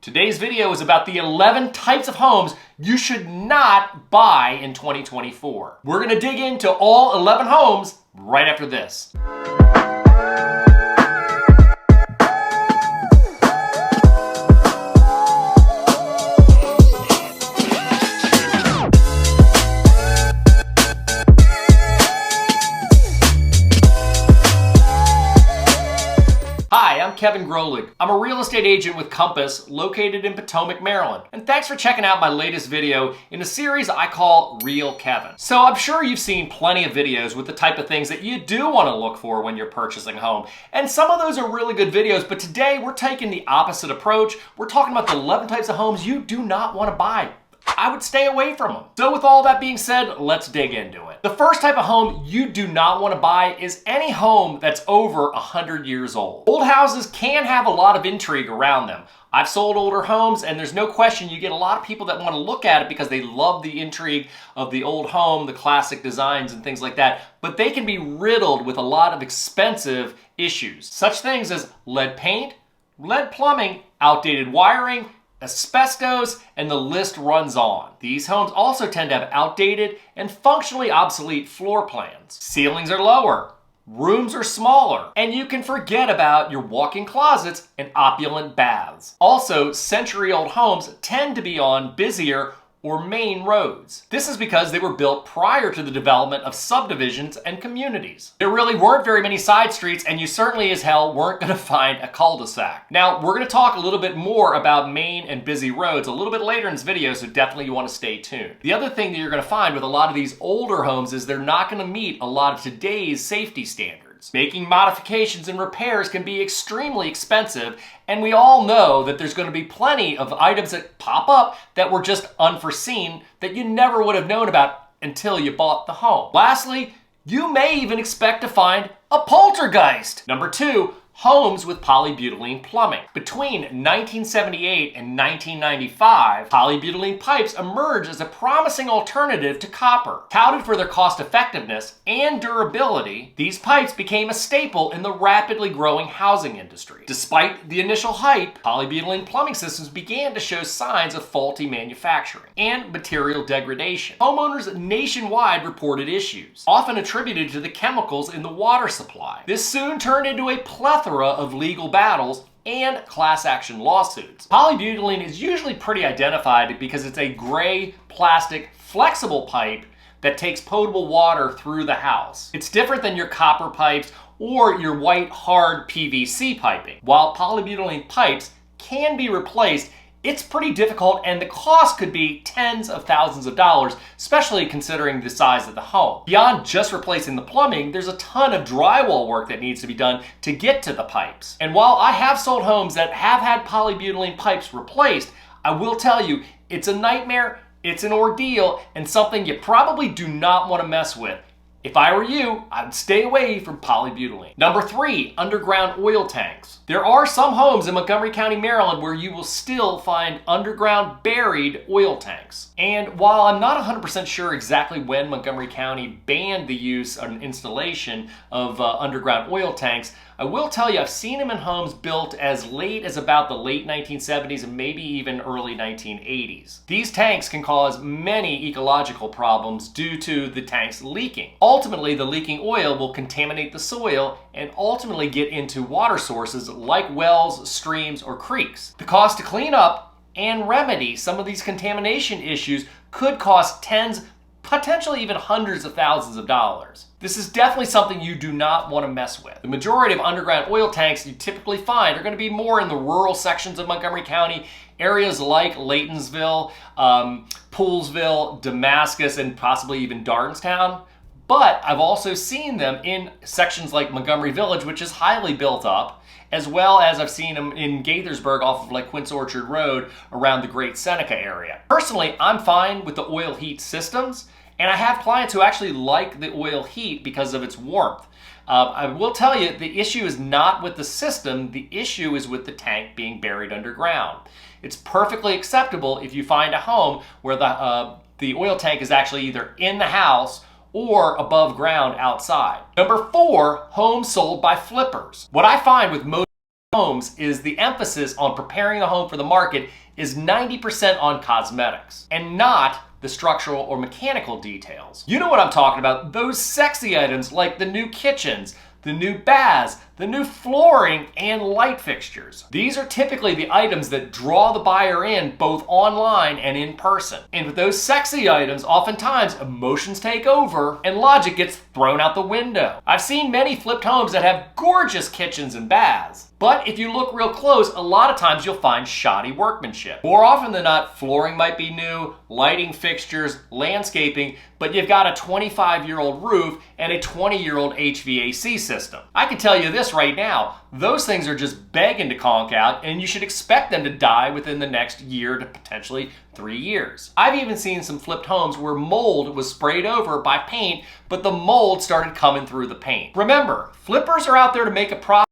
Today's video is about the 11 types of homes you should not buy in 2024. We're gonna dig into all 11 homes right after this. Hi, I'm Kevin Grolig. I'm a real estate agent with Compass located in Potomac, Maryland. And thanks for checking out my latest video in a series I call Real Kevin. So I'm sure you've seen plenty of videos with the type of things that you do want to look for when you're purchasing a home. And some of those are really good videos, but today we're taking the opposite approach. We're talking about the 11 types of homes you do not want to buy. I would stay away from them. So with all that being said, let's dig into it. The first type of home you do not want to buy is any home that's over 100 years old. Old houses can have a lot of intrigue around them. I've sold older homes, and there's no question you get a lot of people that want to look at it because they love the intrigue of the old home, the classic designs and things like that, but they can be riddled with a lot of expensive issues. Such things as lead paint, lead plumbing, outdated wiring, asbestos, and the list runs on. These homes also tend to have outdated and functionally obsolete floor plans. Ceilings are lower, rooms are smaller, and you can forget about your walk-in closets and opulent baths. Also, century-old homes tend to be on busier or main roads. This is because they were built prior to the development of subdivisions and communities. There really weren't very many side streets, and you certainly as hell weren't going to find a cul-de-sac. Now, we're going to talk a little bit more about main and busy roads a little bit later in this video, so definitely you want to stay tuned. The other thing that you're going to find with a lot of these older homes is they're not going to meet a lot of today's safety standards. Making modifications and repairs can be extremely expensive, and we all know that there's going to be plenty of items that pop up that were just unforeseen that you never would have known about until you bought the home. Lastly, you may even expect to find a poltergeist. Number 2, homes with polybutylene plumbing. Between 1978 and 1995, polybutylene pipes emerged as a promising alternative to copper. Touted for their cost effectiveness and durability, these pipes became a staple in the rapidly growing housing industry. Despite the initial hype, polybutylene plumbing systems began to show signs of faulty manufacturing and material degradation. Homeowners nationwide reported issues, often attributed to the chemicals in the water supply. This soon turned into a plethora of legal battles and class action lawsuits. Polybutylene is usually pretty identified because it's a gray plastic flexible pipe that takes potable water through the house. It's different than your copper pipes or your white hard PVC piping. While polybutylene pipes can be replaced, it's pretty difficult, and the cost could be tens of thousands of dollars, especially considering the size of the home. Beyond just replacing the plumbing, there's a ton of drywall work that needs to be done to get to the pipes. And while I have sold homes that have had polybutylene pipes replaced, I will tell you, it's a nightmare, it's an ordeal, and something you probably do not want to mess with. If I were you, I would stay away from polybutylene. Number 3, underground oil tanks. There are some homes in Montgomery County, Maryland where you will still find underground buried oil tanks. And while I'm not 100% sure exactly when Montgomery County banned the use and installation of underground oil tanks, I will tell you I've seen them in homes built as late as about the late 1970s and maybe even early 1980s. These tanks can cause many ecological problems due to the tanks leaking. Ultimately, the leaking oil will contaminate the soil and ultimately get into water sources like wells, streams, or creeks. The cost to clean up and remedy some of these contamination issues could cost tens, potentially even hundreds of thousands of dollars. This is definitely something you do not want to mess with. The majority of underground oil tanks you typically find are going to be more in the rural sections of Montgomery County, areas like Laytonsville, Poolsville, Damascus, and possibly even Darnestown. But I've also seen them in sections like Montgomery Village, which is highly built up, as well as I've seen them in Gaithersburg off of like Quince Orchard Road around the Great Seneca area. Personally, I'm fine with the oil heat systems, and I have clients who actually like the oil heat because of its warmth. I will tell you, the issue is not with the system, the issue is with the tank being buried underground. It's perfectly acceptable if you find a home where the oil tank is actually either in the house or above ground outside. Number 4, homes sold by flippers. What I find with most homes is the emphasis on preparing the home for the market is 90% on cosmetics and not the structural or mechanical details. You know what I'm talking about, those sexy items like the new kitchens, the new baths, the new flooring, and light fixtures. These are typically the items that draw the buyer in both online and in person. And with those sexy items, oftentimes emotions take over and logic gets thrown out the window. I've seen many flipped homes that have gorgeous kitchens and baths. But if you look real close, a lot of times you'll find shoddy workmanship. More often than not, flooring might be new, lighting fixtures, landscaping, but you've got a 25-year-old roof and a 20-year-old HVAC system. I can tell you this right now, those things are just begging to conk out, and you should expect them to die within the next year to potentially 3 years. I've even seen some flipped homes where mold was sprayed over by paint, but the mold started coming through the paint. Remember, flippers are out there to make a profit.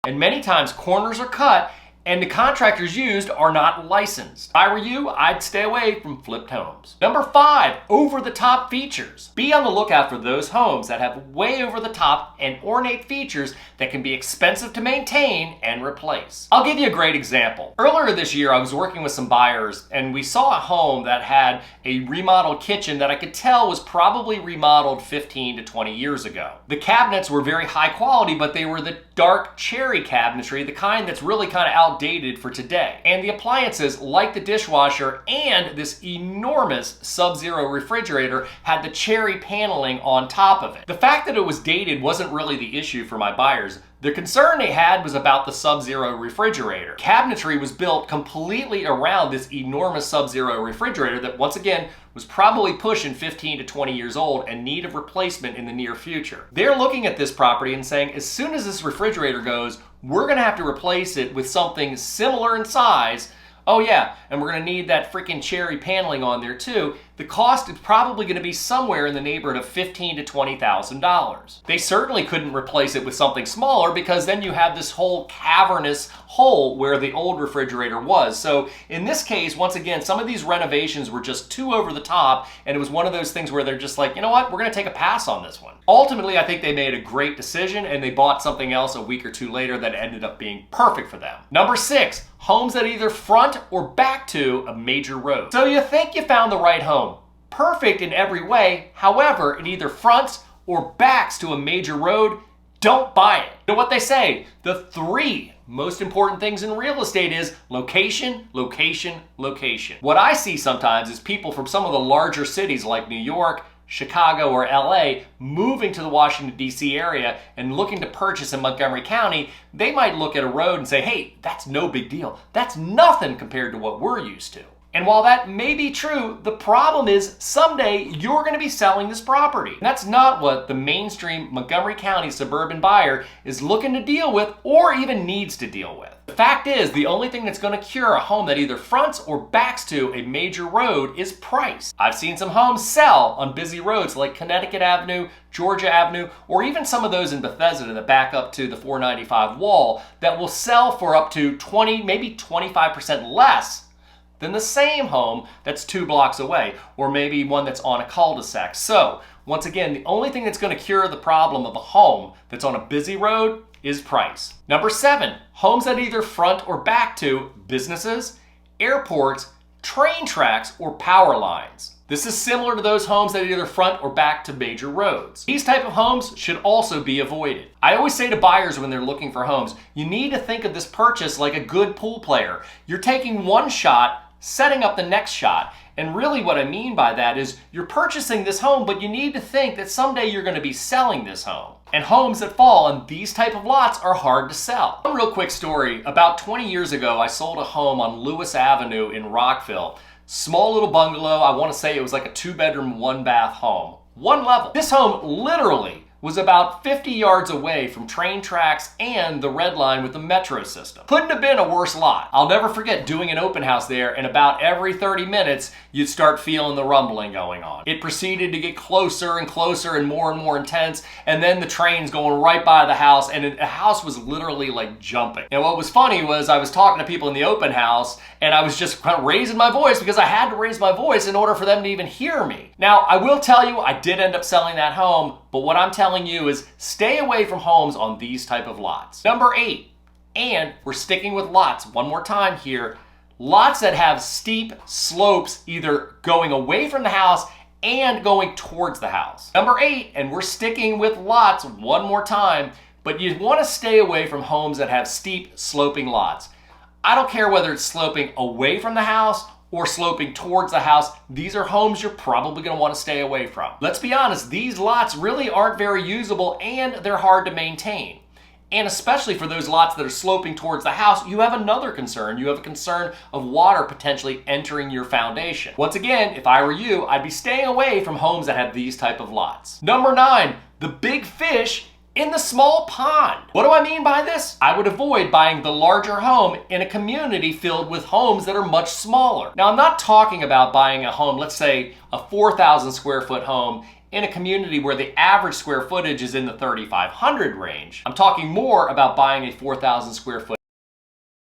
And many times corners are cut and the contractors used are not licensed. If I were you, I'd stay away from flipped homes. Number 5, over-the-top features. Be on the lookout for those homes that have way over-the-top and ornate features that can be expensive to maintain and replace. I'll give you a great example. Earlier this year, I was working with some buyers and we saw a home that had a remodeled kitchen that I could tell was probably remodeled 15 to 20 years ago. The cabinets were very high quality, but they were the dark cherry cabinetry, the kind that's really kind of outdated for today. And the appliances, like the dishwasher and this enormous Sub-Zero refrigerator, had the cherry paneling on top of it. The fact that it was dated wasn't really the issue for my buyers. The concern they had was about the Sub-Zero refrigerator. Cabinetry was built completely around this enormous Sub-Zero refrigerator that, once again, was probably pushing 15 to 20 years old and need of replacement in the near future. They're looking at this property and saying, as soon as this refrigerator goes, we're gonna have to replace it with something similar in size. Oh yeah, and we're gonna need that freaking cherry paneling on there too. The cost is probably gonna be somewhere in the neighborhood of $15,000 to $20,000. They certainly couldn't replace it with something smaller because then you have this whole cavernous hole where the old refrigerator was. So in this case, once again, some of these renovations were just too over the top, and it was one of those things where they're just like, you know what, we're gonna take a pass on this one. Ultimately, I think they made a great decision and they bought something else a week or two later that ended up being perfect for them. Number 6, homes that either front or back to a major road. So you think you found the right home. Perfect in every way, however, it either fronts or backs to a major road. Don't buy it. You know what they say? The 3 most important things in real estate is location, location, location. What I see sometimes is people from some of the larger cities like New York, Chicago, or LA moving to the Washington, D.C. area and looking to purchase in Montgomery County. They might look at a road and say, hey, that's no big deal. That's nothing compared to what we're used to. And while that may be true, the problem is someday you're going to be selling this property. And that's not what the mainstream Montgomery County suburban buyer is looking to deal with or even needs to deal with. The fact is, the only thing that's going to cure a home that either fronts or backs to a major road is price. I've seen some homes sell on busy roads like Connecticut Avenue, Georgia Avenue, or even some of those in Bethesda that back up to the 495 wall that will sell for up to 20, maybe 25% less than the same home that's 2 blocks away, or maybe one that's on a cul-de-sac. So, once again, the only thing that's going to cure the problem of a home that's on a busy road is price. Number 7, homes that either front or back to businesses, airports, train tracks, or power lines. This is similar to those homes that either front or back to major roads. These type of homes should also be avoided. I always say to buyers when they're looking for homes, you need to think of this purchase like a good pool player. You're taking one shot, setting up the next shot. And really what I mean by that is you're purchasing this home, but you need to think that someday you're going to be selling this home. And homes that fall on these type of lots are hard to sell. One real quick story. About 20 years ago, I sold a home on Lewis Avenue in Rockville. Small little bungalow. I want to say it was like a 2-bedroom, 1-bath home. One level. This home literally was about 50 yards away from train tracks and the red line with the metro system. Couldn't have been a worse lot. I'll never forget doing an open house there, and about every 30 minutes, you'd start feeling the rumbling going on. It proceeded to get closer and closer and more intense, and then the train's going right by the house, and the house was literally like jumping. And what was funny was I was talking to people in the open house, and I was just kind of raising my voice because I had to raise my voice in order for them to even hear me. Now, I will tell you, I did end up selling that home, but what I'm telling you is stay away from homes on these type of lots. Number 8, And we're sticking with lots one more time here. Lots that have steep slopes either going away from the house and going towards the house. Number 8, and we're sticking with lots one more time, but you want to stay away from homes that have steep sloping lots. I don't care whether it's sloping away from the house or sloping towards the house. These are homes you're probably going to want to stay away from. Let's be honest, these lots really aren't very usable and they're hard to maintain. And especially for those lots that are sloping towards the house, you have another concern. You have a concern of water potentially entering your foundation. Once again, if I were you, I'd be staying away from homes that have these type of lots. Number 9, the big fish in the small pond. What do I mean by this? I would avoid buying the larger home in a community filled with homes that are much smaller. Now, I'm not talking about buying a home, let's say a 4,000 square foot home in a community where the average square footage is in the 3,500 range. I'm talking more about buying a 4,000 square foot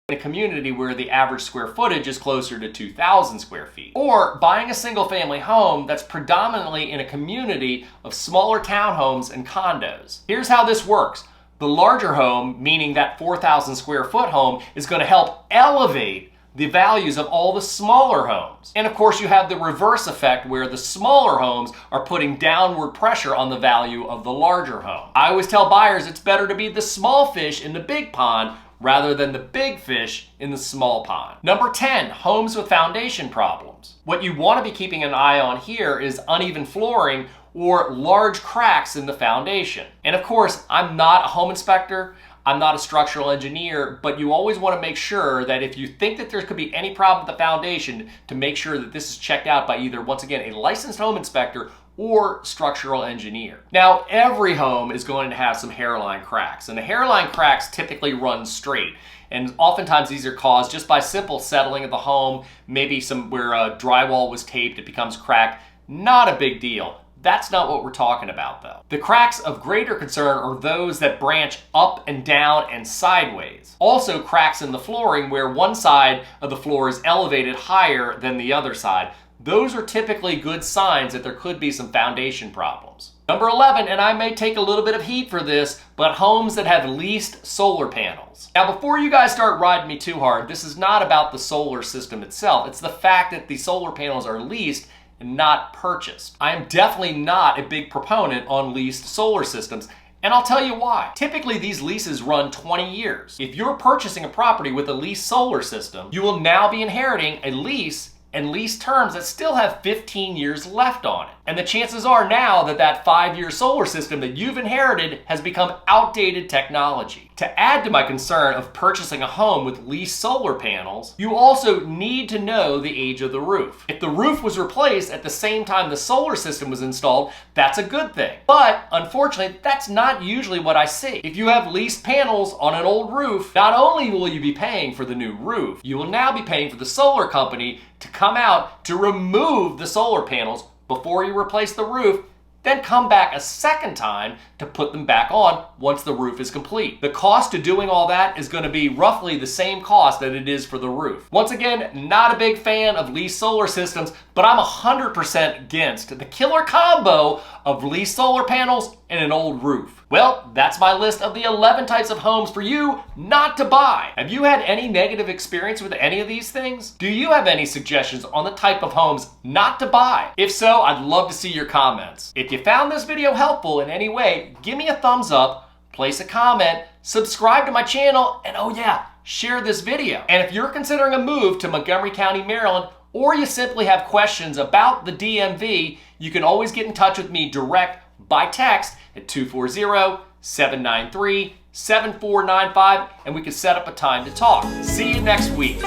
in a community where the average square footage is closer to 2,000 square feet. Or buying a single family home that's predominantly in a community of smaller townhomes and condos. Here's how this works. The larger home, meaning that 4,000 square foot home, is going to help elevate the values of all the smaller homes. And of course, you have the reverse effect where the smaller homes are putting downward pressure on the value of the larger home. I always tell buyers it's better to be the small fish in the big pond rather than the big fish in the small pond. Number 10, homes with foundation problems. What you want to be keeping an eye on here is uneven flooring or large cracks in the foundation. And of course, I'm not a home inspector, I'm not a structural engineer, but you always want to make sure that if you think that there could be any problem with the foundation, to make sure that this is checked out by either, once again, a licensed home inspector or structural engineer. Now, every home is going to have some hairline cracks, and the hairline cracks typically run straight. And oftentimes these are caused just by simple settling of the home, maybe some where drywall was taped, it becomes cracked. Not a big deal. That's not what we're talking about though. The cracks of greater concern are those that branch up and down and sideways. Also cracks in the flooring where one side of the floor is elevated higher than the other side. Those are typically good signs that there could be some foundation problems. Number 11, and I may take a little bit of heat for this, but homes that have leased solar panels. Now, before you guys start riding me too hard, this is not about the solar system itself. It's the fact that the solar panels are leased and not purchased. I am definitely not a big proponent on leased solar systems, and I'll tell you why. Typically, these leases run 20 years. If you're purchasing a property with a leased solar system, you will now be inheriting a lease and lease terms that still have 15 years left on it. And the chances are now that that 5-year solar system that you've inherited has become outdated technology. To add to my concern of purchasing a home with leased solar panels, you also need to know the age of the roof. If the roof was replaced at the same time the solar system was installed, that's a good thing. But unfortunately, that's not usually what I see. If you have leased panels on an old roof, not only will you be paying for the new roof, you will now be paying for the solar company to come out to remove the solar panels before you replace the roof, then come back a second time to put them back on once the roof is complete. The cost to doing all that is going to be roughly the same cost that it is for the roof. Once again, not a big fan of leased solar systems, but I'm 100% against the killer combo of leased solar panels and an old roof. Well, that's my list of the 11 types of homes for you not to buy. Have you had any negative experience with any of these things? Do you have any suggestions on the type of homes not to buy? If so, I'd love to see your comments. If you found this video helpful in any way, give me a thumbs up, place a comment, subscribe to my channel, and oh yeah, share this video. And if you're considering a move to Montgomery County, Maryland, or you simply have questions about the DMV, you can always get in touch with me direct by text at 240-793-7495, and we can set up a time to talk. See you next week.